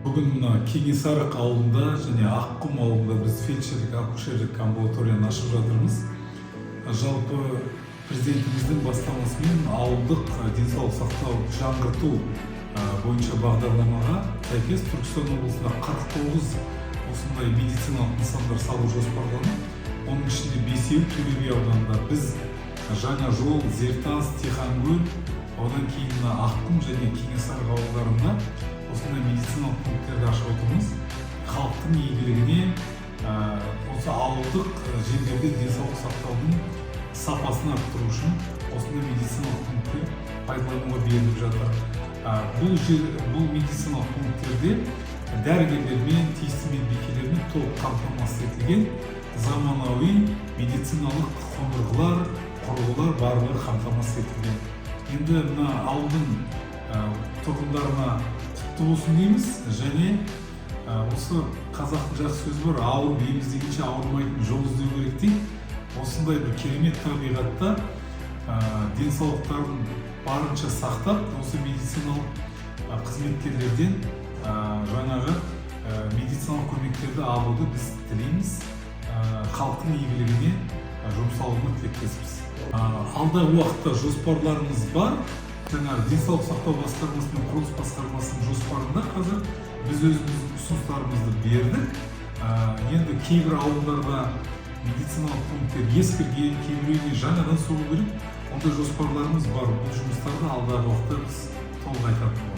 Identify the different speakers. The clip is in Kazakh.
Speaker 1: Бүгін Кеңесарық ауылында және Аққұм ауылында біз фельдшерлік акушерлік амбулаторияны ашып жатырмыз. Жалпы президентіміздің бастамасымен ауылдық денсаулық сақтау жаңғырту бойынша бағдарламаға сәйкес Түркістан облысында 49 осындай медициналық нысандар салу жоспарланып, оның ішінде 5-еу Төле би ауданында біз жаңа жол, Зертас, Тиханкөл, одан кейін Аққұм және Кеңесарық ауылдарында осындай медициналық пункттерді ашып отырмыз. Халықтың игілігіне осы ауылдық жерлерде денсаулық сақтаудың сапасын арттыру үшін осындай медициналық пункттер пайдалануға беріліп жатыр. Бұл медициналық пункттерде дәрігерлермен, тиісті медбикелермен толық қамтамасыз етілген заманауи медициналық қондырғылар, құрылғылар барлығы қамтамасыз етілген. Енді мына ауылдың тұрғындарына құтты болсын дейміз, және осы қазақтың жақсы сөзі бар, ауырып ем іздегенше ауырмайтын жол іздеу керек дейді. Осындай бір керемет табиғатта денсаулықтарын барынша сақтап, осы медициналық қызметкерлерден жаңағы медициналық көмектерді алуды біз тілейміз. Халықтың игілігіне жұмсалуына тілектеспіз. Алдағы уақытта жоспарларымыз бар. Денсаулық сақтау басқармасының құрылыс басқармасының жоспарында қазір біз өзіміздің ұсыныстарымызды бердік. Енді кейбір ауылдарда медициналық пункттер ескірген, кейбіреуіне жаңадан салу керек. Ондай жоспарларымыз бар. Бұл жұмыстарды алдағы уақытта біз толық айтатын боламыз.